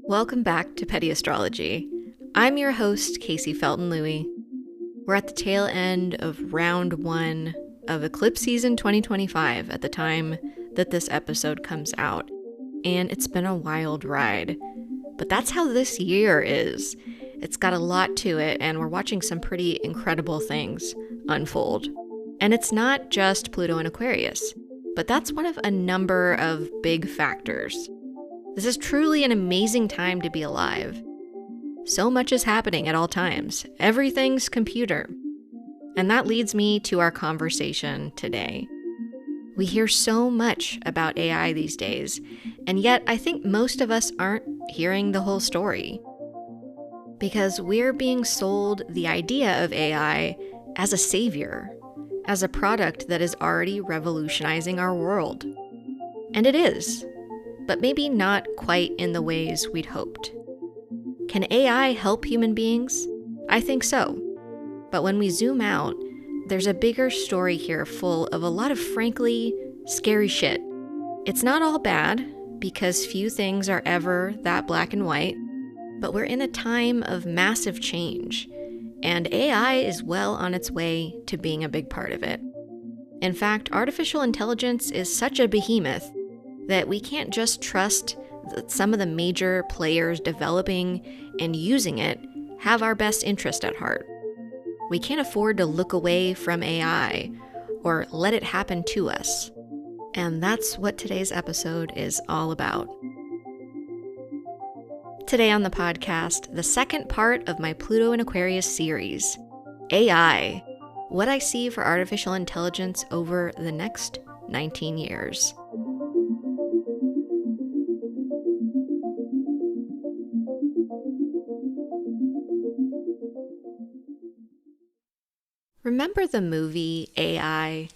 Welcome back to Petty Astrology. I'm your host, Kaycee Felton-Lui. We're at the tail end of round one of eclipse season 2025 at the time that this episode comes out, and it's been a wild ride. But that's how this year is. It's got a lot to it, and we're watching some pretty incredible things unfold. And it's not just Pluto and Aquarius, but that's one of a number of big factors. This is truly an amazing time to be alive. So much is happening at all times. Everything's computer. And that leads me to our conversation today. We hear so much about AI these days, and yet I think most of us aren't hearing the whole story. Because we're being sold the idea of AI as a savior, as a product that is already revolutionizing our world. And it is, but maybe not quite in the ways we'd hoped. Can AI help human beings? I think so. But when we zoom out, there's a bigger story here full of a lot of frankly scary shit. It's not all bad, because few things are ever that black and white, but we're in a time of massive change, and AI is well on its way to being a big part of it. In fact, artificial intelligence is such a behemoth that we can't just trust that some of the major players developing and using it have our best interest at heart. We can't afford to look away from AI or let it happen to us. And that's what today's episode is all about. Today on the podcast, the second part of my Pluto and Aquarius series, AI, what I see for artificial intelligence over the next 19 years. Remember the movie AI?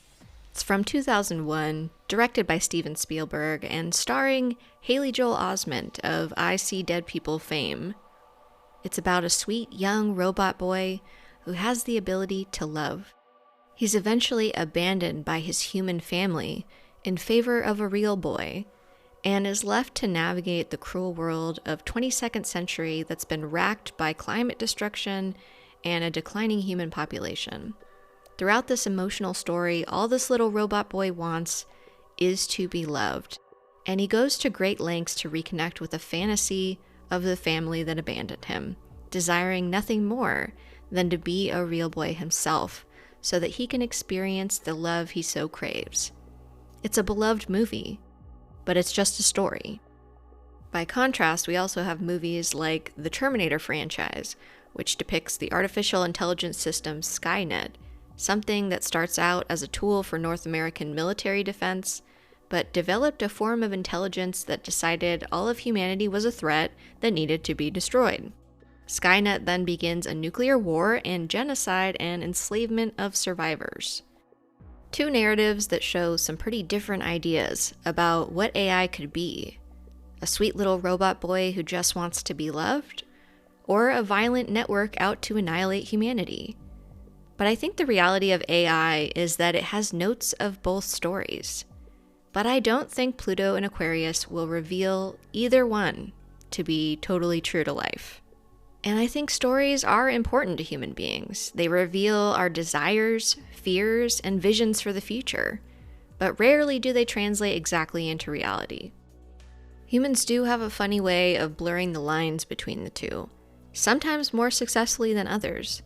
It's from 2001, directed by Steven Spielberg and starring Haley Joel Osment of I See Dead People fame. It's about a sweet young robot boy who has the ability to love. He's eventually abandoned by his human family in favor of a real boy, and is left to navigate the cruel world of 22nd century that's been racked by climate destruction and a declining human population. Throughout this emotional story, all this little robot boy wants is to be loved, and he goes to great lengths to reconnect with a fantasy of the family that abandoned him, desiring nothing more than to be a real boy himself, so that he can experience the love he so craves. It's a beloved movie, but it's just a story. By contrast, we also have movies like the Terminator franchise, which depicts the artificial intelligence system Skynet, something that starts out as a tool for North American military defense, but developed a form of intelligence that decided all of humanity was a threat that needed to be destroyed. Skynet then begins a nuclear war and genocide and enslavement of survivors. Two narratives that show some pretty different ideas about what AI could be. A sweet little robot boy who just wants to be loved, or a violent network out to annihilate humanity. But I think the reality of AI is that it has notes of both stories. But I don't think Pluto and Aquarius will reveal either one to be totally true to life. And I think stories are important to human beings. They reveal our desires, fears, and visions for the future, but rarely do they translate exactly into reality. Humans do have a funny way of blurring the lines between the two, sometimes more successfully than others.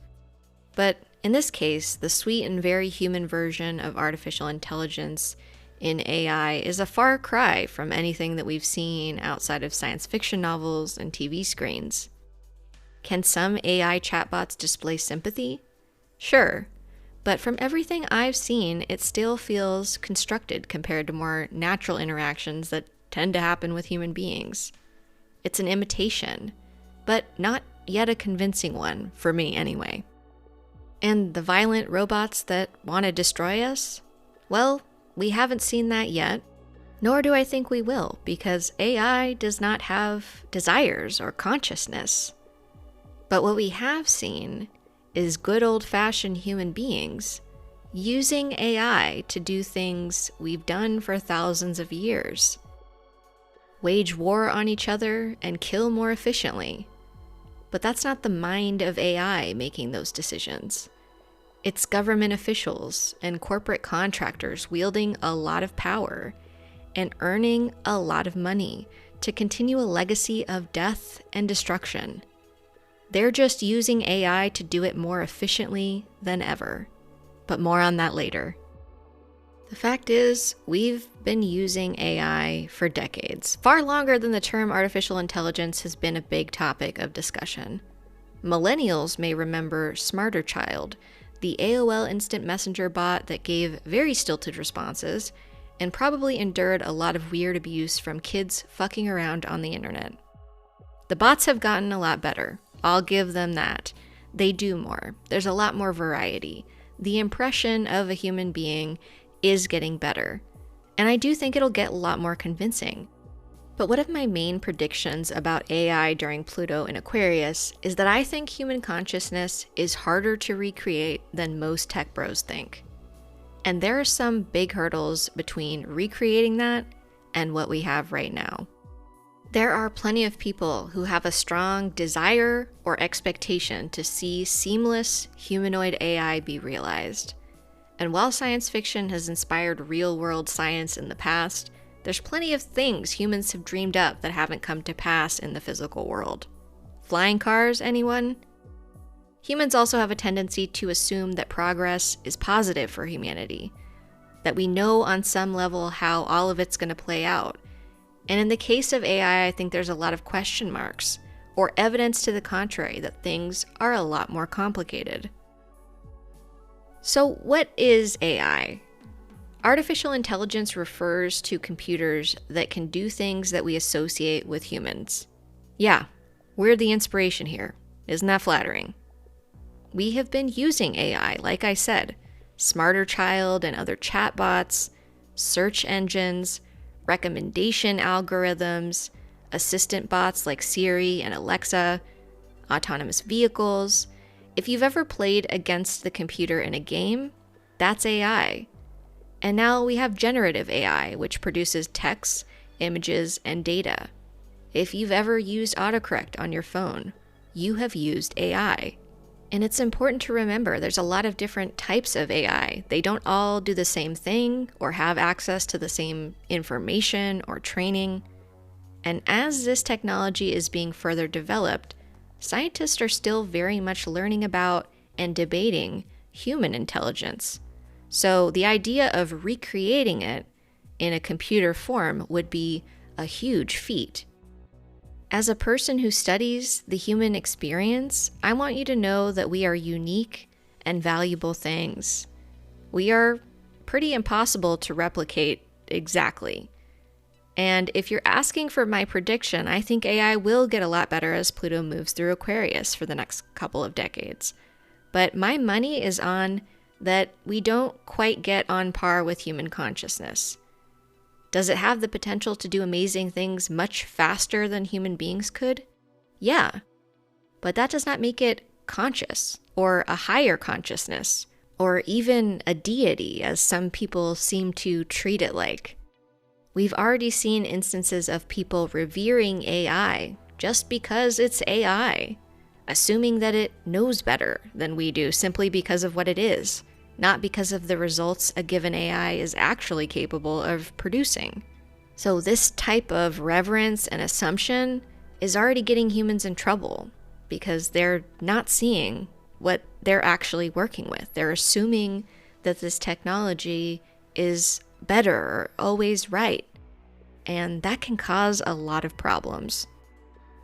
But in this case, the sweet and very human version of artificial intelligence in AI is a far cry from anything that we've seen outside of science fiction novels and TV screens. Can some AI chatbots display sympathy? Sure, but from everything I've seen, it still feels constructed compared to more natural interactions that tend to happen with human beings. It's an imitation, but not yet a convincing one, for me anyway. And the violent robots that want to destroy us? Well, we haven't seen that yet, nor do I think we will, because AI does not have desires or consciousness. But what we have seen is good old-fashioned human beings using AI to do things we've done for thousands of years. wage war on each other, and kill more efficiently. But that's not the mind of AI making those decisions. It's government officials and corporate contractors wielding a lot of power and earning a lot of money to continue a legacy of death and destruction. They're just using AI to do it more efficiently than ever. But more on that later. The fact is, we've been using AI for decades, far longer than the term artificial intelligence has been a big topic of discussion. Millennials may remember Smarter Child, the AOL instant messenger bot that gave very stilted responses and probably endured a lot of weird abuse from kids fucking around on the internet. The bots have gotten a lot better. I'll give them that. They do more. There's a lot more variety. The impression of a human being is getting better. And I do think it'll get a lot more convincing. But one of my main predictions about AI during Pluto in Aquarius is that I think human consciousness is harder to recreate than most tech bros think. And there are some big hurdles between recreating that and what we have right now. There are plenty of people who have a strong desire or expectation to see seamless humanoid AI be realized. And while science fiction has inspired real-world science in the past, there's plenty of things humans have dreamed up that haven't come to pass in the physical world. Flying cars, anyone? Humans also have a tendency to assume that progress is positive for humanity, that we know on some level how all of it's going to play out. And in the case of AI, I think there's a lot of question marks, or evidence to the contrary that things are a lot more complicated. So what is AI? Artificial intelligence refers to computers that can do things that we associate with humans. Yeah, we're the inspiration here. Isn't that flattering? We have been using AI, like I said, Smarter Child and other chatbots, search engines, recommendation algorithms, assistant bots like Siri and Alexa, autonomous vehicles. If you've ever played against the computer in a game, that's AI. And now we have generative AI, which produces text, images, and data. If you've ever used autocorrect on your phone, you have used AI. And it's important to remember there's a lot of different types of AI. They don't all do the same thing or have access to the same information or training. And as this technology is being further developed, scientists are still very much learning about and debating human intelligence. So the idea of recreating it in a computer form would be a huge feat. As a person who studies the human experience, I want you to know that we are unique and valuable things. We are pretty impossible to replicate exactly. And if you're asking for my prediction, I think AI will get a lot better as Pluto moves through Aquarius for the next couple of decades. But my money is on that we don't quite get on par with human consciousness. Does it have the potential to do amazing things much faster than human beings could? Yeah. But that does not make it conscious, or a higher consciousness, or even a deity, as some people seem to treat it like. We've already seen instances of people revering AI just because it's AI, assuming that it knows better than we do simply because of what it is, not because of the results a given AI is actually capable of producing. So this type of reverence and assumption is already getting humans in trouble because they're not seeing what they're actually working with. They're assuming that this technology is better or always right. And that can cause a lot of problems.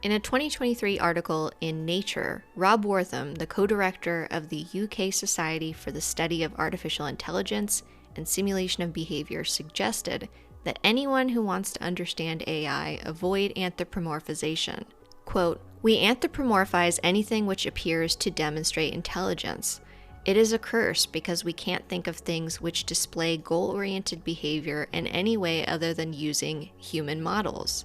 In a 2023 article in Nature, Rob Wortham, the co-director of the UK Society for the Study of Artificial Intelligence and Simulation of Behavior, suggested that anyone who wants to understand AI avoid anthropomorphization. Quote, "We anthropomorphize anything which appears to demonstrate intelligence. It is a curse because we can't think of things which display goal-oriented behavior in any way other than using human models.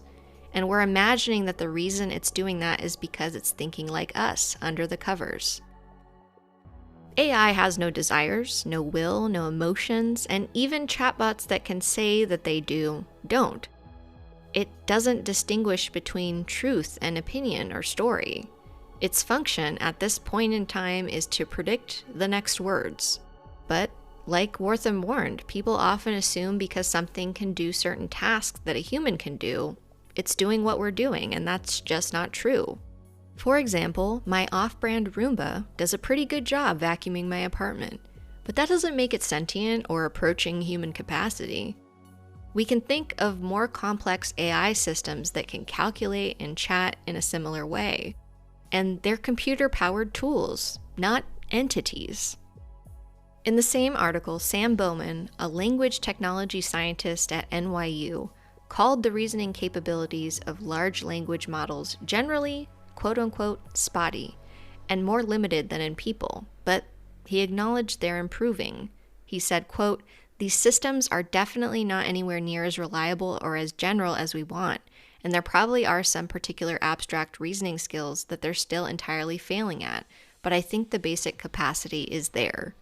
And we're imagining that the reason it's doing that is because it's thinking like us under the covers." AI has no desires, no will, no emotions, and even chatbots that can say that they do, don't. it doesn't distinguish between truth and opinion or story. Its function at this point in time is to predict the next words. But like Wortham warned, people often assume because something can do certain tasks that a human can do, it's doing what we're doing, and that's just not true. For example, my off-brand Roomba does a pretty good job vacuuming my apartment, but that doesn't make it sentient or approaching human capacity. We can think of more complex AI systems that can calculate and chat in a similar way, and they're computer-powered tools, not entities. In the same article, Sam Bowman, a language technology scientist at NYU, called the reasoning capabilities of large language models generally, quote-unquote, spotty, and more limited than in people, but he acknowledged they're improving. He said, quote, "These systems are definitely not anywhere near as reliable or as general as we want, and there probably are some particular abstract reasoning skills that they're still entirely failing at, but I think the basic capacity is there."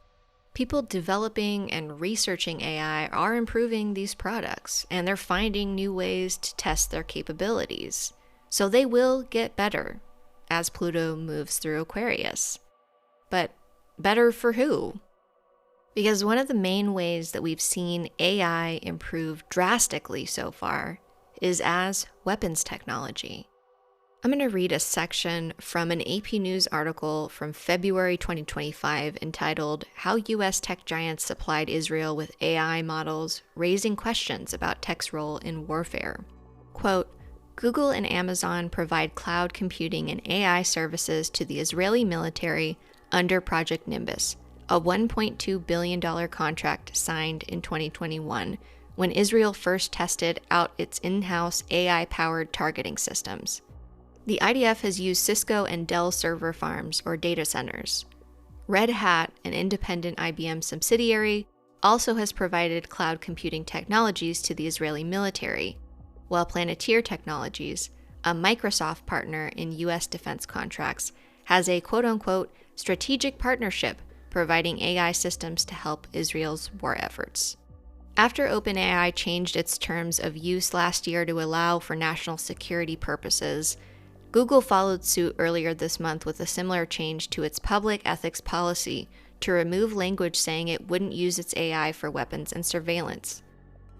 People developing and researching AI are improving these products, and they're finding new ways to test their capabilities. So they will get better as Pluto moves through Aquarius. But better for who? Because one of the main ways that we've seen AI improve drastically so far is as weapons technology. I'm going to read a section from an AP News article from February 2025 entitled "How U.S. Tech Giants Supplied Israel with AI Models, Raising Questions About Tech's Role in Warfare." Quote, "Google and Amazon provide cloud computing and AI services to the Israeli military under Project Nimbus, a $1.2 billion contract signed in 2021 when Israel first tested out its in-house AI-powered targeting systems. The IDF has used Cisco and Dell server farms or data centers. Red Hat, an independent IBM subsidiary, also has provided cloud computing technologies to the Israeli military, while Planeteer Technologies, a Microsoft partner in U.S. defense contracts, has a quote-unquote strategic partnership providing AI systems to help Israel's war efforts. After OpenAI changed its terms of use last year to allow for national security purposes, Google followed suit earlier this month with a similar change to its public ethics policy to remove language saying it wouldn't use its AI for weapons and surveillance.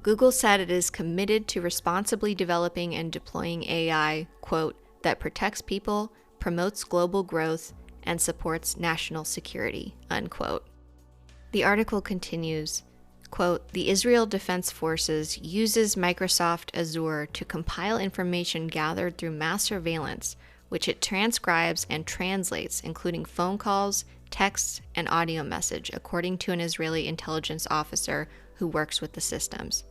Google said it is committed to responsibly developing and deploying AI, quote, that protects people, promotes global growth, and supports national security, unquote. The article continues, quote, "The Israel Defense Forces uses Microsoft Azure to compile information gathered through mass surveillance, which it transcribes and translates, including phone calls, texts, and audio message, according to an Israeli intelligence officer who works with the systems.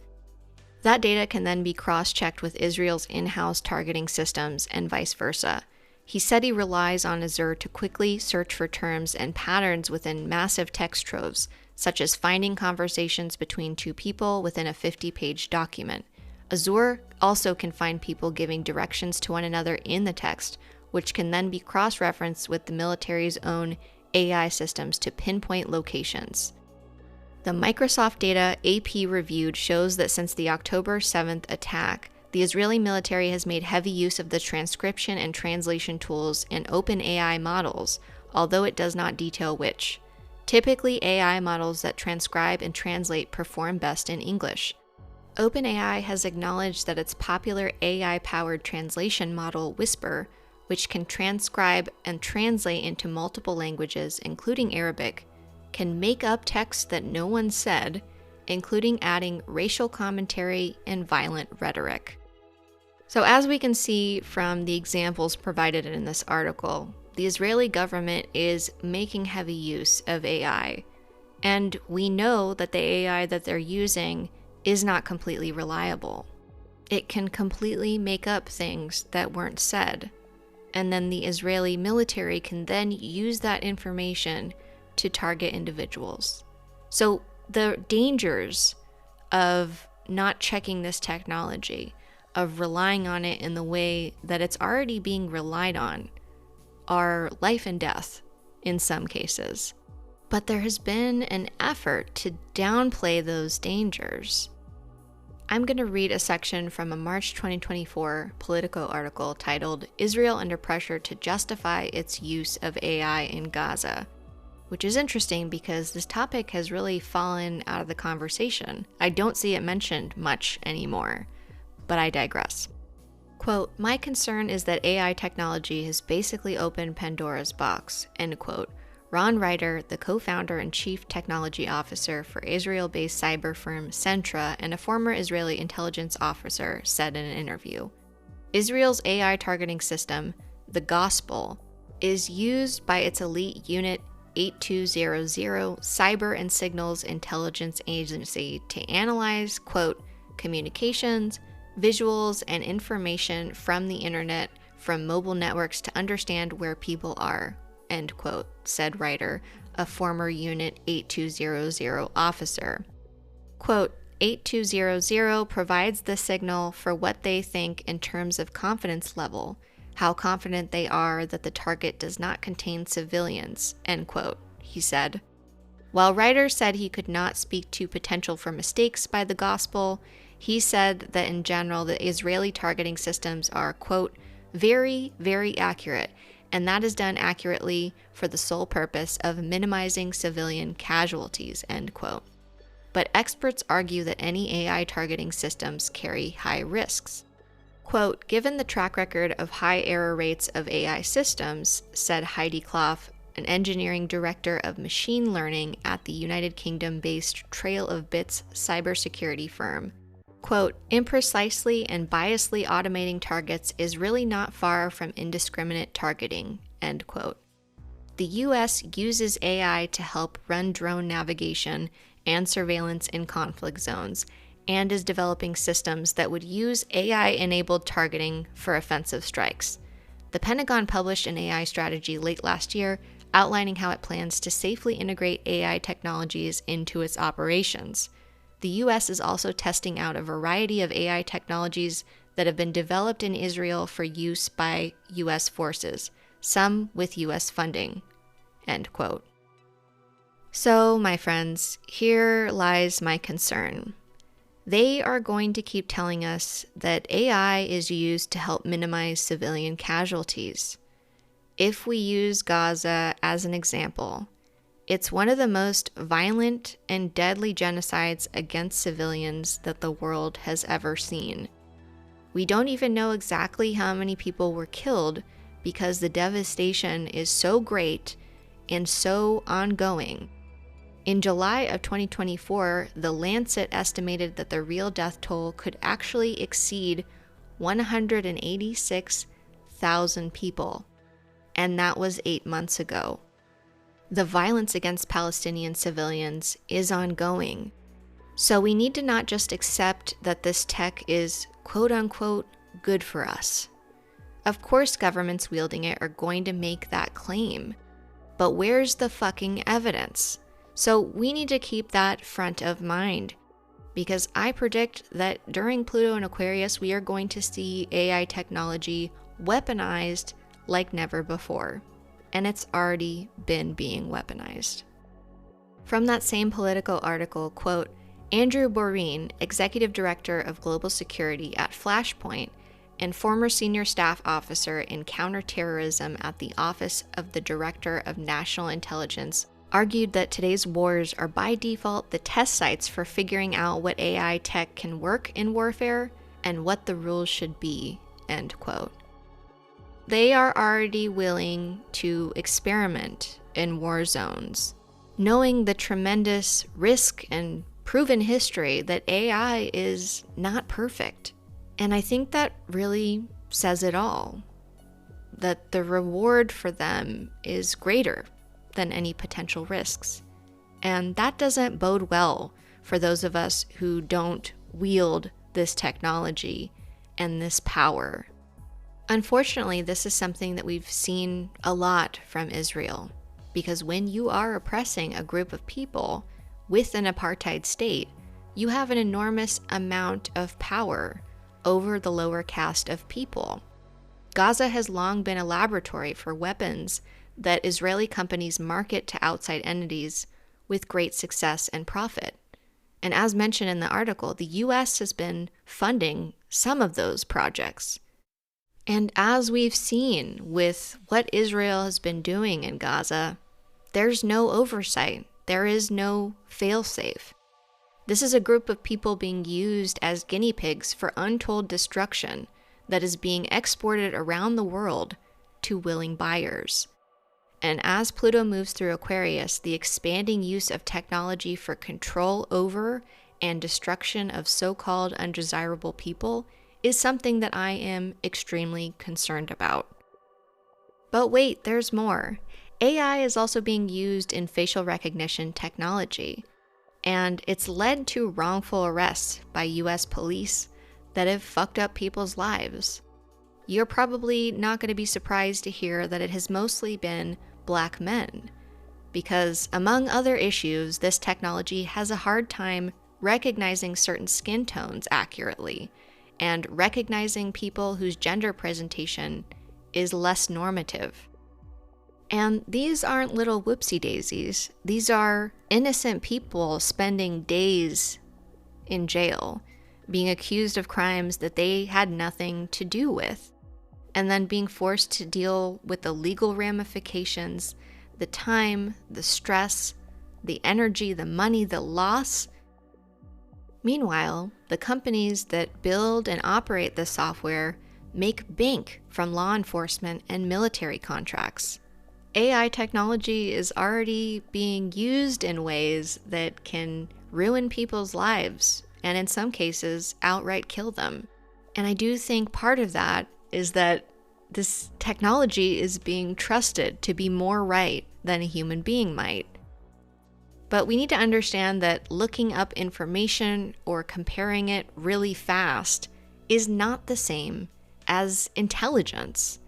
That data can then be cross-checked with Israel's in-house targeting systems and vice versa. He said he relies on Azure to quickly search for terms and patterns within massive text troves, such as finding conversations between two people within a 50-page document. Azure also can find people giving directions to one another in the text, which can then be cross-referenced with the military's own AI systems to pinpoint locations. The Microsoft data AP reviewed shows that since the October 7th attack, the Israeli military has made heavy use of the transcription and translation tools in OpenAI models, although it does not detail which. Typically, AI models that transcribe and translate perform best in English. OpenAI has acknowledged that its popular AI-powered translation model, Whisper, which can transcribe and translate into multiple languages, including Arabic, can make up text that no one said, including adding racial commentary and violent rhetoric. So as we can see from the examples provided in this article, the Israeli government is making heavy use of AI, and we know that the AI that they're using is not completely reliable. It can completely make up things that weren't said, and then the Israeli military can then use that information to target individuals. So the dangers of not checking this technology, of relying on it in the way that it's already being relied on, are life and death in some cases. But there has been an effort to downplay those dangers. I'm going to read a section from a March 2024 Politico article titled "Israel Under Pressure to Justify Its Use of AI in Gaza," which is interesting because this topic has really fallen out of the conversation. I don't see it mentioned much anymore, but I digress. Quote, "My concern is that AI technology has basically opened Pandora's box," end quote. Ron Ryder, the co-founder and chief technology officer for Israel-based cyber firm Centra and a former Israeli intelligence officer, said in an interview. Israel's AI targeting system, the Gospel, is used by its elite unit 8200 Cyber and Signals Intelligence Agency to analyze, quote, "communications, visuals, and information from the internet from mobile networks to understand where people are," end quote, said Ryder, a former Unit 8200 officer. Quote, 8200 provides the signal for what they think in terms of confidence level, how confident they are that the target does not contain civilians, end quote, he said. While Ryder said he could not speak to potential for mistakes by the Gospel, he said that in general the Israeli targeting systems are, quote, very, very accurate, and that is done accurately for the sole purpose of minimizing civilian casualties, end quote. But experts argue that any AI targeting systems carry high risks. Quote, "Given the track record of high error rates of AI systems," said Heidi Clough, an engineering director of machine learning at the United Kingdom-based Trail of Bits cybersecurity firm, quote, "imprecisely and biasly automating targets is really not far from indiscriminate targeting," end quote. The U.S. uses AI to help run drone navigation and surveillance in conflict zones, and is developing systems that would use AI-enabled targeting for offensive strikes. The Pentagon published an AI strategy late last year outlining how it plans to safely integrate AI technologies into its operations. The U.S. is also testing out a variety of AI technologies that have been developed in Israel for use by U.S. forces, some with U.S. funding, end quote. So, my friends, here lies my concern. They are going to keep telling us that AI is used to help minimize civilian casualties. If we use Gaza as an example, it's one of the most violent and deadly genocides against civilians that the world has ever seen. We don't even know exactly how many people were killed because the devastation is so great and so ongoing. In July of 2024, The Lancet estimated that the real death toll could actually exceed 186,000 people, and that was 8 months ago. The violence against Palestinian civilians is ongoing. So we need to not just accept that this tech is quote-unquote good for us. Of course governments wielding it are going to make that claim. But where's the fucking evidence? So we need to keep that front of mind. Because I predict that during Pluto and Aquarius, we are going to see AI technology weaponized like never before. And it's already been being weaponized. From that same Politico article, quote, Andrew Boreen, Executive Director of Global Security at Flashpoint and former Senior Staff Officer in Counterterrorism at the Office of the Director of National Intelligence, argued that today's wars are by default the test sites for figuring out what AI tech can work in warfare and what the rules should be, end quote. They are already willing to experiment in war zones, knowing the tremendous risk and proven history that AI is not perfect. And I think that really says it all, that the reward for them is greater than any potential risks. And that doesn't bode well for those of us who don't wield this technology and this power. Unfortunately, this is something that we've seen a lot from Israel, because when you are oppressing a group of people with an apartheid state, you have an enormous amount of power over the lower caste of people. Gaza has long been a laboratory for weapons that Israeli companies market to outside entities with great success and profit. And as mentioned in the article, the US has been funding some of those projects. And as we've seen with what Israel has been doing in Gaza, there's no oversight. There is no fail-safe. This is a group of people being used as guinea pigs for untold destruction that is being exported around the world to willing buyers. And as Pluto moves through Aquarius, the expanding use of technology for control over and destruction of so-called undesirable people is something that I am extremely concerned about. But wait, there's more. AI is also being used in facial recognition technology, and it's led to wrongful arrests by US police that have fucked up people's lives. You're probably not going to be surprised to hear that it has mostly been Black men, because among other issues, this technology has a hard time recognizing certain skin tones accurately and recognizing people whose gender presentation is less normative. And these aren't little whoopsie daisies. These are innocent people spending days in jail, being accused of crimes that they had nothing to do with, and then being forced to deal with the legal ramifications, the time, the stress, the energy, the money, the loss. Meanwhile, the companies that build and operate this software make bank from law enforcement and military contracts. AI technology is already being used in ways that can ruin people's lives and in some cases outright kill them. And I do think part of that is that this technology is being trusted to be more right than a human being might. But we need to understand that looking up information or comparing it really fast is not the same as intelligence.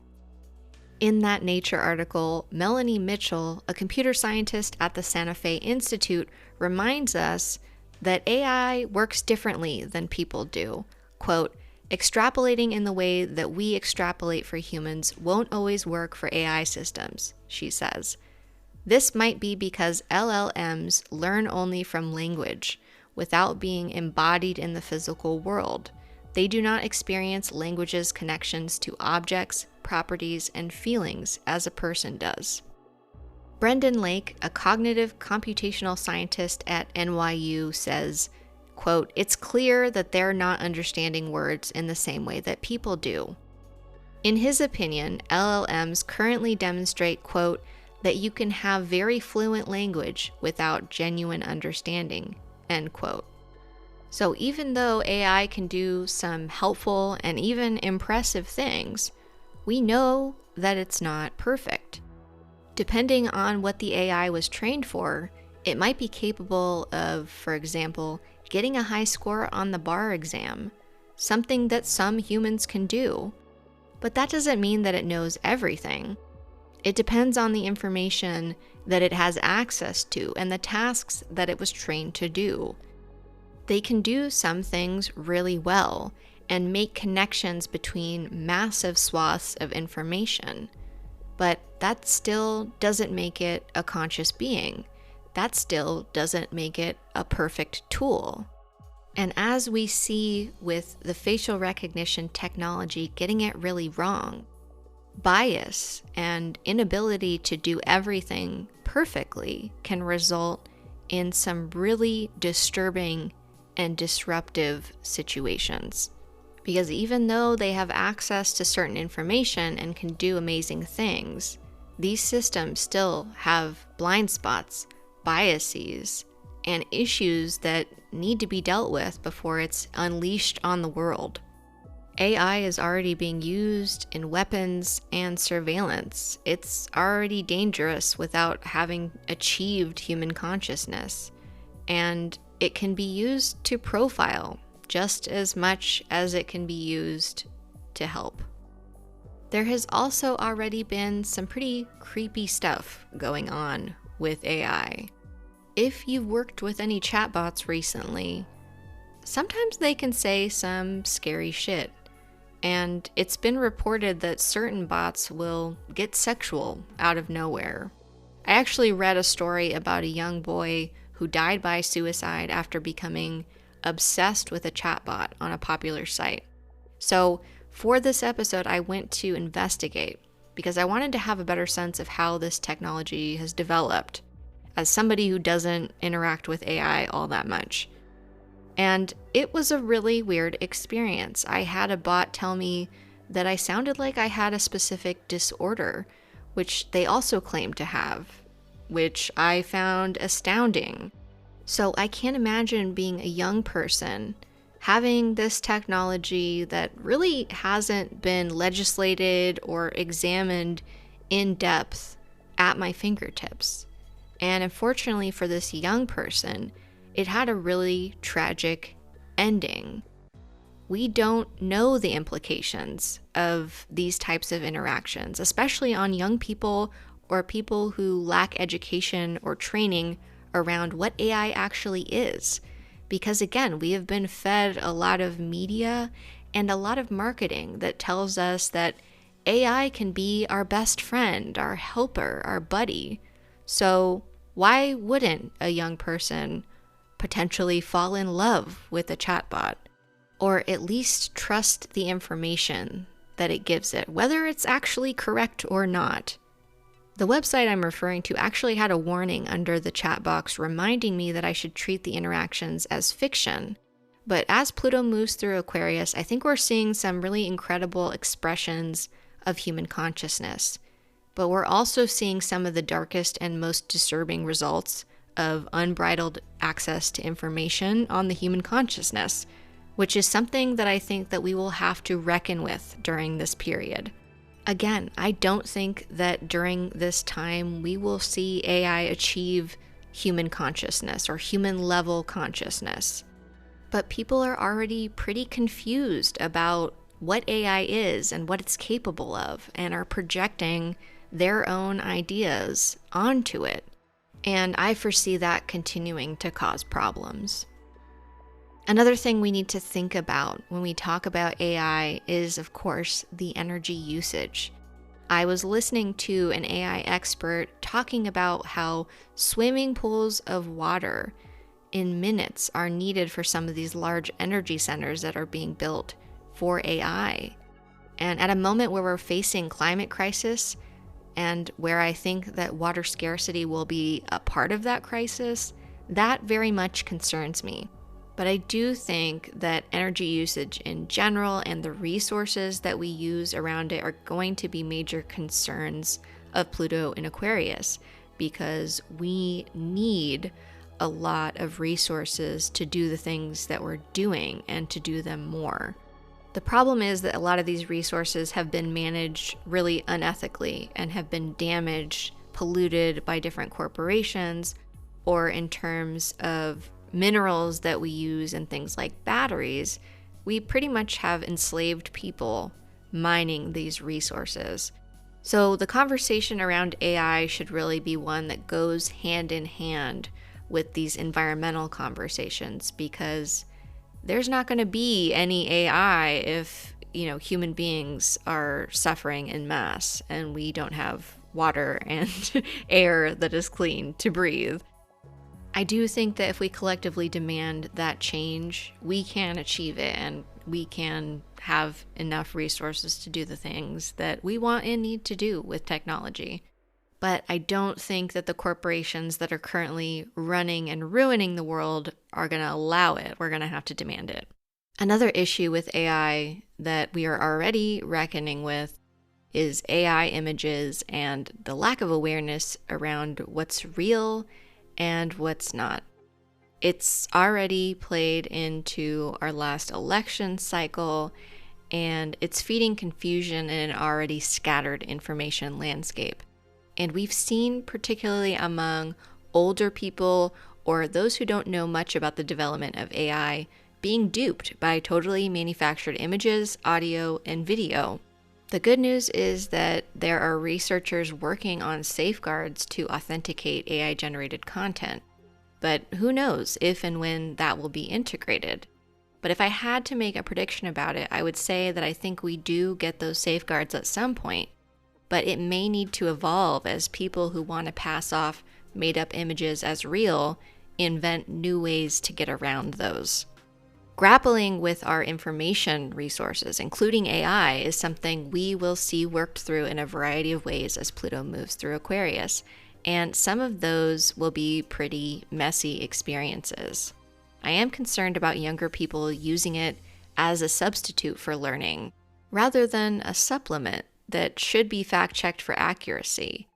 In that Nature article, Melanie Mitchell, a computer scientist at the Santa Fe Institute, reminds us that AI works differently than people do. Quote, "Extrapolating in the way that we extrapolate for humans won't always work for AI systems," she says. "This might be because LLMs learn only from language, without being embodied in the physical world. They do not experience language's connections to objects, properties, and feelings as a person does." Brendan Lake, a cognitive computational scientist at NYU, says, quote, "It's clear that they're not understanding words in the same way that people do." In his opinion, LLMs currently demonstrate, quote, "that you can have very fluent language without genuine understanding," end quote. So even though AI can do some helpful and even impressive things, we know that it's not perfect. Depending on what the AI was trained for, it might be capable of, for example, getting a high score on the bar exam, something that some humans can do. But that doesn't mean that it knows everything. It depends on the information that it has access to and the tasks that it was trained to do. They can do some things really well and make connections between massive swaths of information. But that still doesn't make it a conscious being. That still doesn't make it a perfect tool. And as we see with the facial recognition technology getting it really wrong, bias and inability to do everything perfectly can result in some really disturbing and disruptive situations. Because even though they have access to certain information and can do amazing things, these systems still have blind spots, biases, and issues that need to be dealt with before it's unleashed on the world. AI is already being used in weapons and surveillance. It's already dangerous without having achieved human consciousness. And it can be used to profile just as much as it can be used to help. There has also already been some pretty creepy stuff going on with AI. If you've worked with any chatbots recently, sometimes they can say some scary shit. And it's been reported that certain bots will get sexual out of nowhere. I actually read a story about a young boy who died by suicide after becoming obsessed with a chatbot on a popular site. So for this episode, I went to investigate because I wanted to have a better sense of how this technology has developed as somebody who doesn't interact with AI all that much. And it was a really weird experience. I had a bot tell me that I sounded like I had a specific disorder, which they also claimed to have, which I found astounding. So I can't imagine being a young person having this technology that really hasn't been legislated or examined in depth at my fingertips. And unfortunately for this young person, it had a really tragic ending. We don't know the implications of these types of interactions, especially on young people or people who lack education or training around what AI actually is. Because again, we have been fed a lot of media and a lot of marketing that tells us that AI can be our best friend, our helper, our buddy. So why wouldn't a young person potentially fall in love with a chatbot, or at least trust the information that it gives it, whether it's actually correct or not? The website I'm referring to actually had a warning under the chat box reminding me that I should treat the interactions as fiction. But as Pluto moves through Aquarius, I think we're seeing some really incredible expressions of human consciousness. But we're also seeing some of the darkest and most disturbing results of unbridled access to information on the human consciousness, which is something that I think that we will have to reckon with during this period. Again, I don't think that during this time we will see AI achieve human consciousness or human level consciousness. But people are already pretty confused about what AI is and what it's capable of, and are projecting their own ideas onto it. And I foresee that continuing to cause problems. Another thing we need to think about when we talk about AI is, of course, the energy usage. I was listening to an AI expert talking about how swimming pools of water in minutes are needed for some of these large energy centers that are being built for AI. And at a moment where we're facing climate crisis, and where I think that water scarcity will be a part of that crisis, that very much concerns me. But I do think that energy usage in general and the resources that we use around it are going to be major concerns of Pluto in Aquarius, because we need a lot of resources to do the things that we're doing and to do them more. The problem is that a lot of these resources have been managed really unethically and have been damaged, polluted by different corporations, or in terms of minerals that we use in things like batteries, we pretty much have enslaved people mining these resources. So the conversation around AI should really be one that goes hand in hand with these environmental conversations, because there's not going to be any AI if, human beings are suffering en masse and we don't have water and air that is clean to breathe. I do think that if we collectively demand that change, we can achieve it, and we can have enough resources to do the things that we want and need to do with technology. But I don't think that the corporations that are currently running and ruining the world are going to allow it. We're going to have to demand it. Another issue with AI that we are already reckoning with is AI images and the lack of awareness around what's real and what's not. It's already played into our last election cycle, and it's feeding confusion in an already scattered information landscape. And we've seen, particularly among older people or those who don't know much about the development of AI, being duped by totally manufactured images, audio, and video. The good news is that there are researchers working on safeguards to authenticate AI-generated content. But who knows if and when that will be integrated. But if I had to make a prediction about it, I would say that I think we do get those safeguards at some point. But it may need to evolve as people who want to pass off made-up images as real invent new ways to get around those. Grappling with our information resources, including AI, is something we will see worked through in a variety of ways as Pluto moves through Aquarius, and some of those will be pretty messy experiences. I am concerned about younger people using it as a substitute for learning, rather than a supplement that should be fact-checked for accuracy.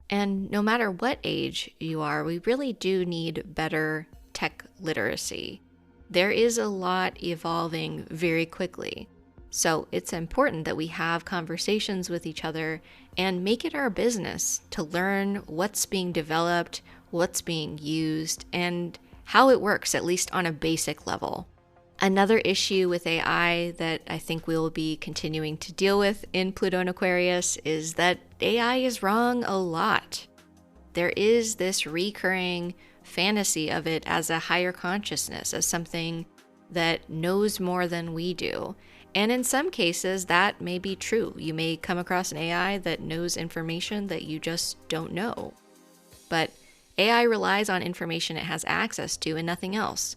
And no matter what age you are, we really do need better tech literacy. There is a lot evolving very quickly, so it's important that we have conversations with each other and make it our business to learn what's being developed, what's being used, and how it works, at least on a basic level. Another issue with AI that I think we'll be continuing to deal with in Pluto and Aquarius is that AI is wrong a lot. There is this recurring fantasy of it as a higher consciousness, as something that knows more than we do. And in some cases, that may be true. You may come across an AI that knows information that you just don't know. But AI relies on information it has access to and nothing else.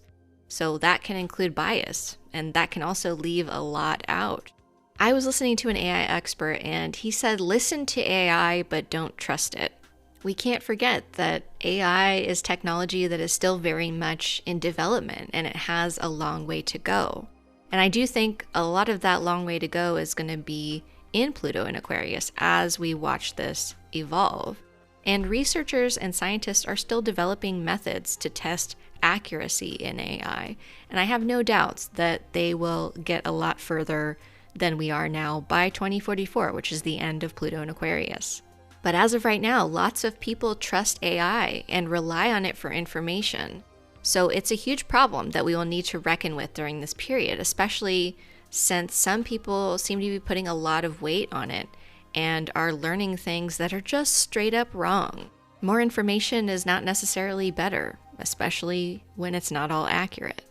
So that can include bias, and that can also leave a lot out. I was listening to an AI expert, and he said, listen to AI, but don't trust it. We can't forget that AI is technology that is still very much in development, and it has a long way to go. And I do think a lot of that long way to go is going to be in Pluto and Aquarius as we watch this evolve. And researchers and scientists are still developing methods to test accuracy in AI. And I have no doubts that they will get a lot further than we are now by 2044, which is the end of Pluto and Aquarius. But as of right now, lots of people trust AI and rely on it for information. So it's a huge problem that we will need to reckon with during this period, especially since some people seem to be putting a lot of weight on it and are learning things that are just straight up wrong. More information is not necessarily better, especially when it's not all accurate.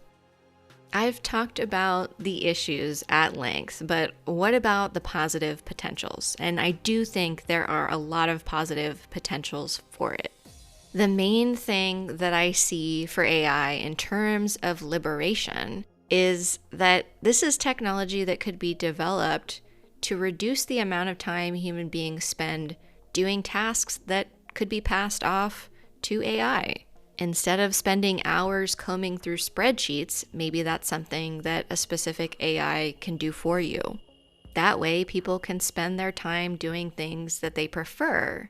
I've talked about the issues at length, but what about the positive potentials? And I do think there are a lot of positive potentials for it. The main thing that I see for AI in terms of liberation is that this is technology that could be developed to reduce the amount of time human beings spend doing tasks that could be passed off to AI. Instead of spending hours combing through spreadsheets, maybe that's something that a specific AI can do for you. That way, people can spend their time doing things that they prefer.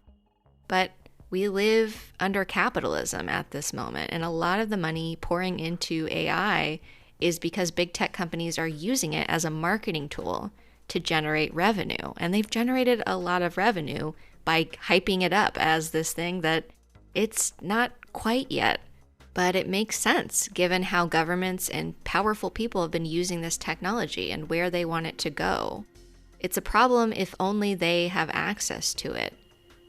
But we live under capitalism at this moment, and a lot of the money pouring into AI is because big tech companies are using it as a marketing tool to generate revenue. And they've generated a lot of revenue by hyping it up as this thing that it's not quite yet. But it makes sense given how governments and powerful people have been using this technology and where they want it to go. It's a problem if only they have access to it,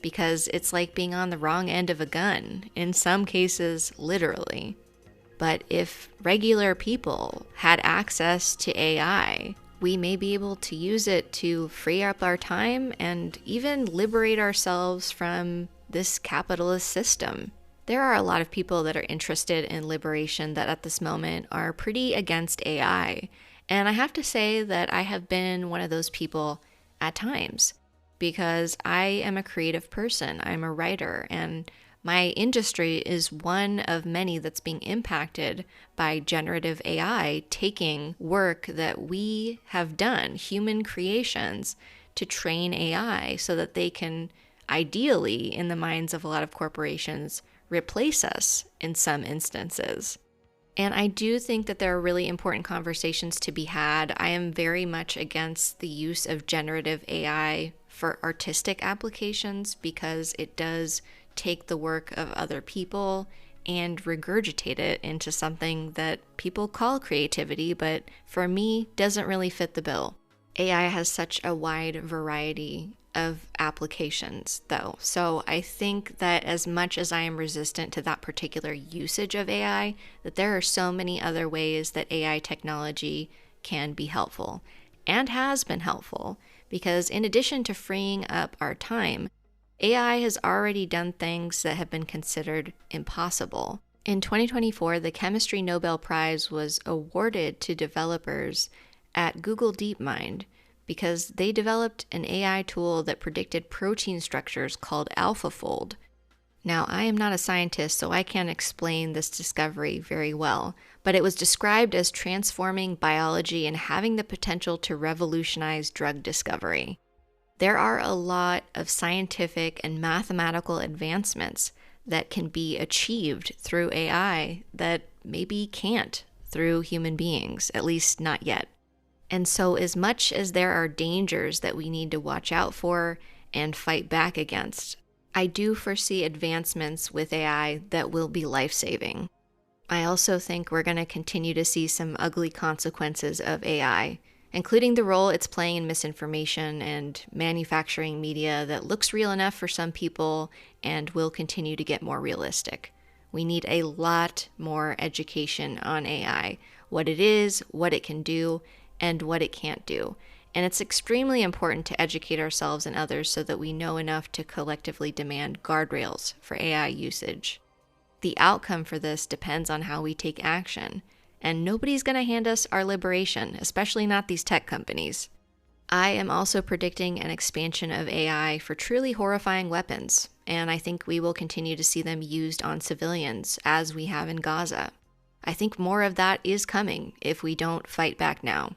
because it's like being on the wrong end of a gun, in some cases, literally. But if regular people had access to AI, we may be able to use it to free up our time and even liberate ourselves from this capitalist system. There are a lot of people that are interested in liberation that at this moment are pretty against AI. And I have to say that I have been one of those people at times, because I am a creative person. I'm a writer, and my industry is one of many that's being impacted by generative AI taking work that we have done, human creations, to train AI so that they can ideally, in the minds of a lot of corporations, replace us in some instances. And I do think that there are really important conversations to be had. I am very much against the use of generative AI for artistic applications because it does take the work of other people and regurgitate it into something that people call creativity, but for me, doesn't really fit the bill. AI has such a wide variety of applications, though. So I think that as much as I am resistant to that particular usage of AI, that there are so many other ways that AI technology can be helpful and has been helpful, because in addition to freeing up our time, AI has already done things that have been considered impossible. In 2024, the Chemistry Nobel Prize was awarded to developers at Google DeepMind because they developed an AI tool that predicted protein structures called AlphaFold. Now, I am not a scientist, so I can't explain this discovery very well, but it was described as transforming biology and having the potential to revolutionize drug discovery. There are a lot of scientific and mathematical advancements that can be achieved through AI that maybe can't through human beings, at least not yet. And so as much as there are dangers that we need to watch out for and fight back against, I do foresee advancements with AI that will be life-saving. I also think we're going to continue to see some ugly consequences of AI, including the role it's playing in misinformation and manufacturing media that looks real enough for some people and will continue to get more realistic. We need a lot more education on AI, what it is, what it can do, and what it can't do. And it's extremely important to educate ourselves and others so that we know enough to collectively demand guardrails for AI usage. The outcome for this depends on how we take action. And nobody's going to hand us our liberation, especially not these tech companies. I am also predicting an expansion of AI for truly horrifying weapons, and I think we will continue to see them used on civilians, as we have in Gaza. I think more of that is coming if we don't fight back now.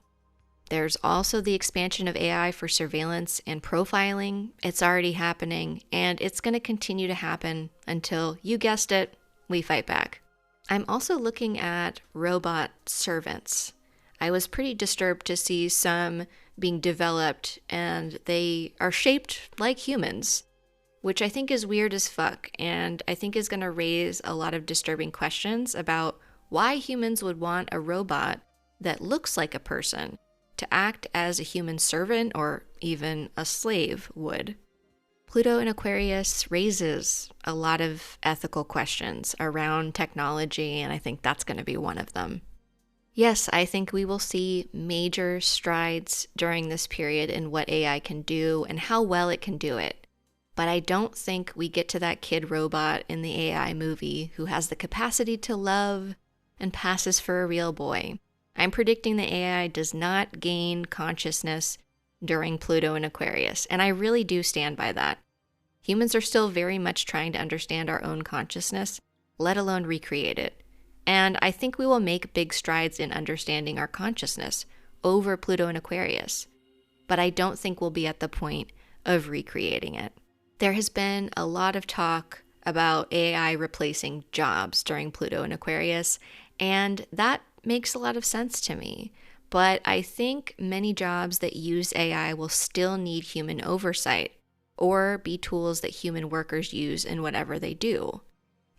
There's also the expansion of AI for surveillance and profiling. It's already happening, and it's going to continue to happen until, you guessed it, we fight back. I'm also looking at robot servants. I was pretty disturbed to see some being developed and they are shaped like humans, which I think is weird as fuck, and I think is going to raise a lot of disturbing questions about why humans would want a robot that looks like a person to act as a human servant or even a slave would. Pluto in Aquarius raises a lot of ethical questions around technology, and I think that's going to be one of them. Yes, I think we will see major strides during this period in what AI can do and how well it can do it. But I don't think we get to that kid robot in the AI movie who has the capacity to love and passes for a real boy. I'm predicting the AI does not gain consciousness during Pluto in Aquarius, and I really do stand by that. Humans are still very much trying to understand our own consciousness, let alone recreate it. And I think we will make big strides in understanding our consciousness over Pluto in Aquarius. But I don't think we'll be at the point of recreating it. There has been a lot of talk about AI replacing jobs during Pluto in Aquarius, and that makes a lot of sense to me. But I think many jobs that use AI will still need human oversight or be tools that human workers use in whatever they do.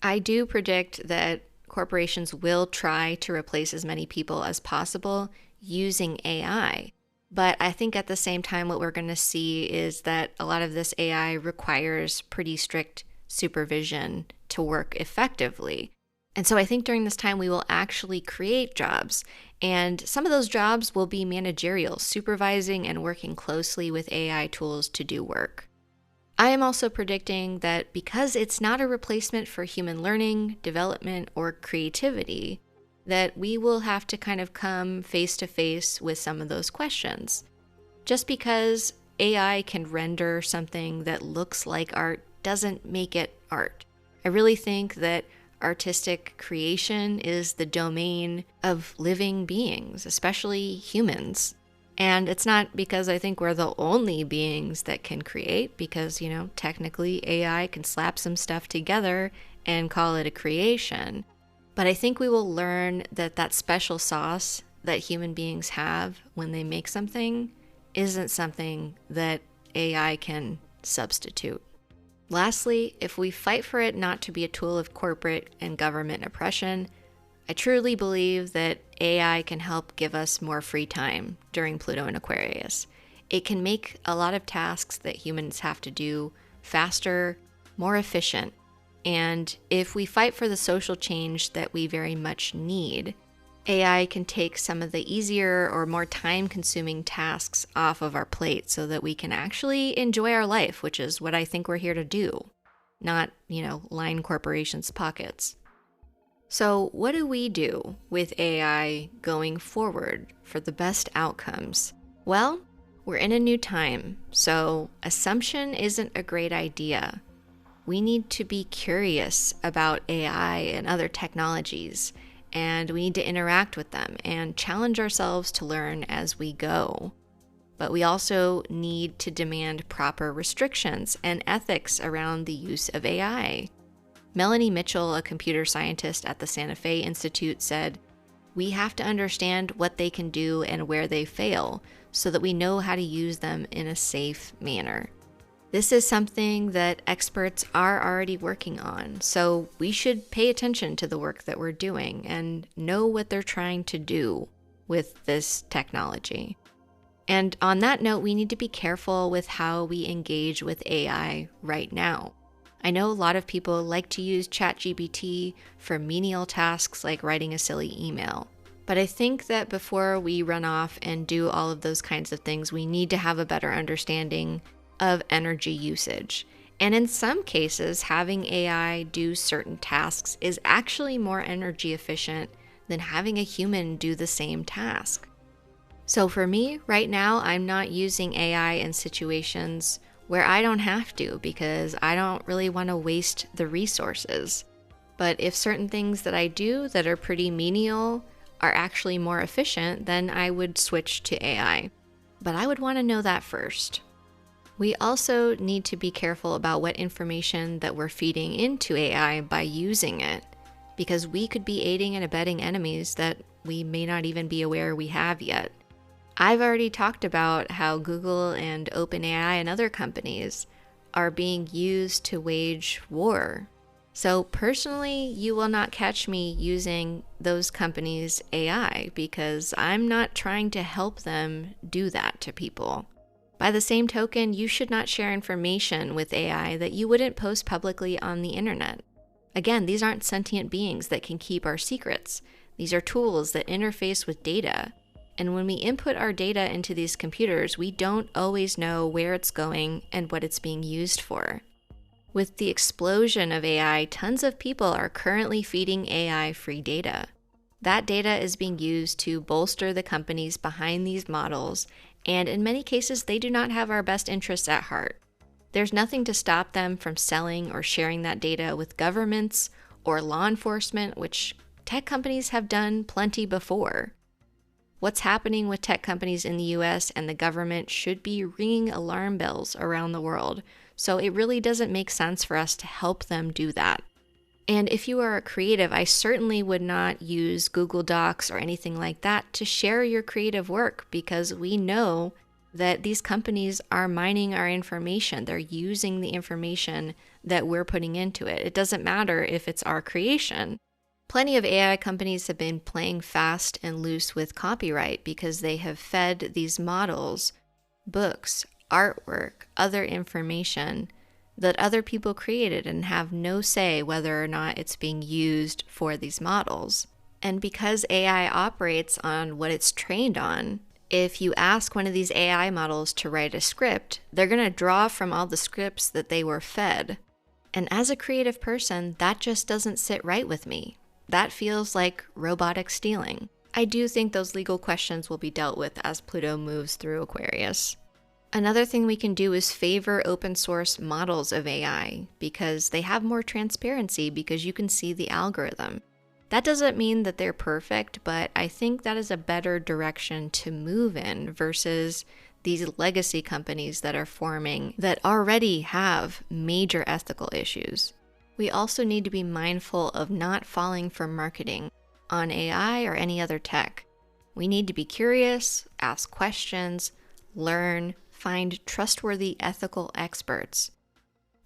I do predict that corporations will try to replace as many people as possible using AI. But I think at the same time, what we're going to see is that a lot of this AI requires pretty strict supervision to work effectively. And so I think during this time, we will actually create jobs. And some of those jobs will be managerial, supervising and working closely with AI tools to do work. I am also predicting that because it's not a replacement for human learning, development, or creativity, that we will have to kind of come face to face with some of those questions. Just because AI can render something that looks like art doesn't make it art. I really think that artistic creation is the domain of living beings, especially humans. And it's not because I think we're the only beings that can create, because, technically AI can slap some stuff together and call it a creation. But I think we will learn that that special sauce that human beings have when they make something isn't something that AI can substitute. Lastly, if we fight for it not to be a tool of corporate and government oppression, I truly believe that AI can help give us more free time during Pluto in Aquarius. It can make a lot of tasks that humans have to do faster, more efficient. And if we fight for the social change that we very much need, AI can take some of the easier or more time-consuming tasks off of our plate so that we can actually enjoy our life, which is what I think we're here to do, not, line corporations' pockets. So, what do we do with AI going forward for the best outcomes? Well, we're in a new time, so assumption isn't a great idea. We need to be curious about AI and other technologies, and we need to interact with them and challenge ourselves to learn as we go. But we also need to demand proper restrictions and ethics around the use of AI. Melanie Mitchell, a computer scientist at the Santa Fe Institute, said, "We have to understand what they can do and where they fail so that we know how to use them in a safe manner." This is something that experts are already working on, so we should pay attention to the work that we're doing and know what they're trying to do with this technology. And on that note, we need to be careful with how we engage with AI right now. I know a lot of people like to use ChatGPT for menial tasks like writing a silly email. But I think that before we run off and do all of those kinds of things, we need to have a better understanding of energy usage. And in some cases, having AI do certain tasks is actually more energy efficient than having a human do the same task. So for me, right now, I'm not using AI in situations where I don't have to because I don't really want to waste the resources. But if certain things that I do that are pretty menial are actually more efficient, then I would switch to AI. But I would want to know that first. We also need to be careful about what information that we're feeding into AI by using it, because we could be aiding and abetting enemies that we may not even be aware we have yet. I've already talked about how Google and OpenAI and other companies are being used to wage war. So personally, you will not catch me using those companies' AI because I'm not trying to help them do that to people. By the same token, you should not share information with AI that you wouldn't post publicly on the internet. Again, these aren't sentient beings that can keep our secrets. These are tools that interface with data. And when we input our data into these computers, we don't always know where it's going and what it's being used for. With the explosion of AI, tons of people are currently feeding AI free data. That data is being used to bolster the companies behind these models, and in many cases, they do not have our best interests at heart. There's nothing to stop them from selling or sharing that data with governments or law enforcement, which tech companies have done plenty before. What's happening with tech companies in the US and the government should be ringing alarm bells around the world, so it really doesn't make sense for us to help them do that. And if you are a creative, I certainly would not use Google Docs or anything like that to share your creative work because we know that these companies are mining our information. They're using the information that we're putting into it. It doesn't matter if it's our creation. Plenty of AI companies have been playing fast and loose with copyright because they have fed these models books, artwork, other information that other people created and have no say whether or not it's being used for these models. And because AI operates on what it's trained on, if you ask one of these AI models to write a script, they're going to draw from all the scripts that they were fed. And as a creative person, that just doesn't sit right with me. That feels like robotic stealing. I do think those legal questions will be dealt with as Pluto moves through Aquarius. Another thing we can do is favor open source models of AI because they have more transparency because you can see the algorithm. That doesn't mean that they're perfect, but I think that is a better direction to move in versus these legacy companies that are forming that already have major ethical issues. We also need to be mindful of not falling for marketing on AI or any other tech. We need to be curious, ask questions, learn, find trustworthy ethical experts.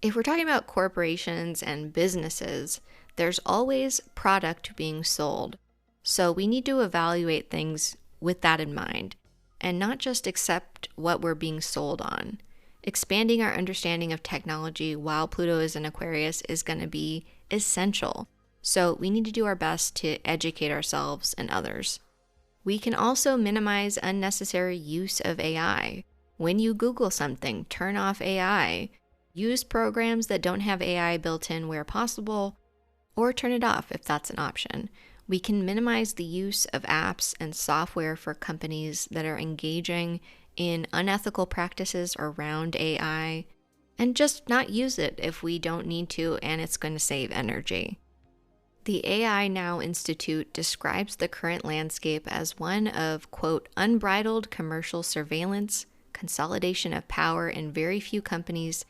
If we're talking about corporations and businesses, there's always product being sold. So we need to evaluate things with that in mind and not just accept what we're being sold on. Expanding our understanding of technology while Pluto is in Aquarius is going to be essential. So we need to do our best to educate ourselves and others. We can also minimize unnecessary use of AI. When you Google something, turn off AI. Use programs that don't have AI built in where possible, or turn it off if that's an option. We can minimize the use of apps and software for companies that are engaging in unethical practices around AI, and just not use it if we don't need to and it's going to save energy. The AI Now Institute describes the current landscape as one of, quote, unbridled commercial surveillance, consolidation of power in very few companies,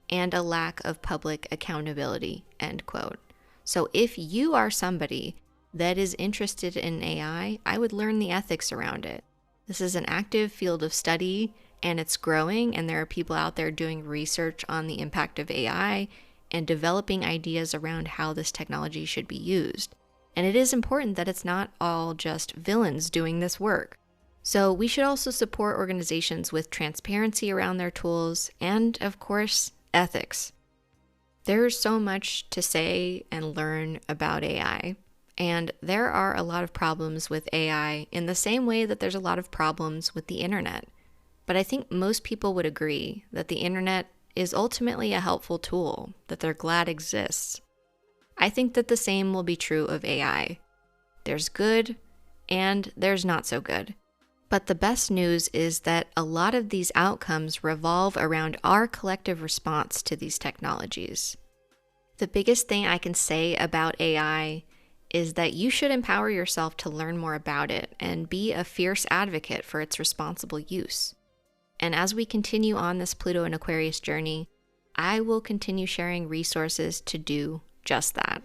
and a lack of public accountability, end quote. So if you are somebody that is interested in AI, I would learn the ethics around it. This is an active field of study, and it's growing, and there are people out there doing research on the impact of AI and developing ideas around how this technology should be used. And it is important that it's not all just villains doing this work. So we should also support organizations with transparency around their tools and, of course, ethics. There's so much to say and learn about AI, and there are a lot of problems with AI in the same way that there's a lot of problems with the internet. But I think most people would agree that the internet is ultimately a helpful tool that they're glad exists. I think that the same will be true of AI. There's good and there's not so good. But the best news is that a lot of these outcomes revolve around our collective response to these technologies. The biggest thing I can say about AI is that you should empower yourself to learn more about it and be a fierce advocate for its responsible use. And as we continue on this Pluto and Aquarius journey, I will continue sharing resources to do just that.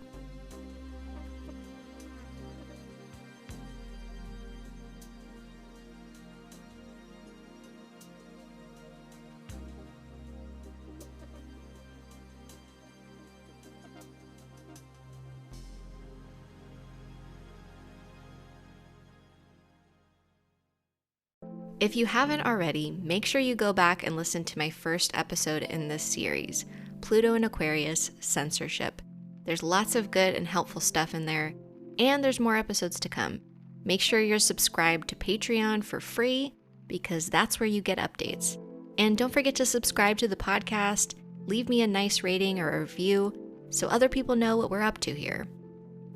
If you haven't already, make sure you go back and listen to my first episode in this series, Pluto and Aquarius Censorship. There's lots of good and helpful stuff in there, and there's more episodes to come. Make sure you're subscribed to Patreon for free, because that's where you get updates. And don't forget to subscribe to the podcast, leave me a nice rating or a review, so other people know what we're up to here.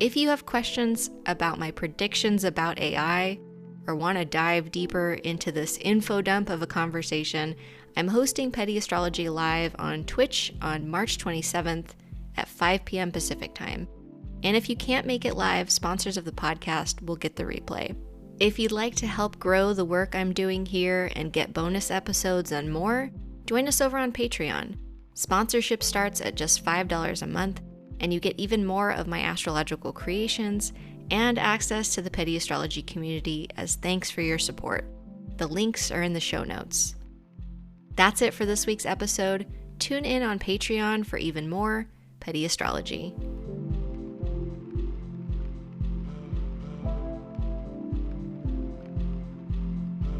If you have questions about my predictions about AI, or want to dive deeper into this info dump of a conversation, I'm hosting Petty Astrology Live on Twitch on March 27th at 5 p.m. Pacific Time. And if you can't make it live, sponsors of the podcast will get the replay. If you'd like to help grow the work I'm doing here and get bonus episodes and more, join us over on Patreon. Sponsorship starts at just $5 a month, and you get even more of my astrological creations and access to the Petty Astrology community as thanks for your support. The links are in the show notes. That's it for this week's episode. Tune in on Patreon for even more Petty Astrology.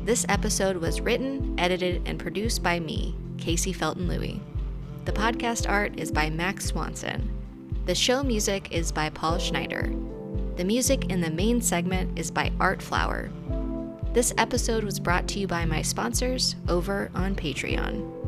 This episode was written, edited, and produced by me, Kaycee Felton-Lui. The podcast art is by Max Swanson. The show music is by Paul Schneider. The music in the main segment is by Art Flower. This episode was brought to you by my sponsors over on Patreon.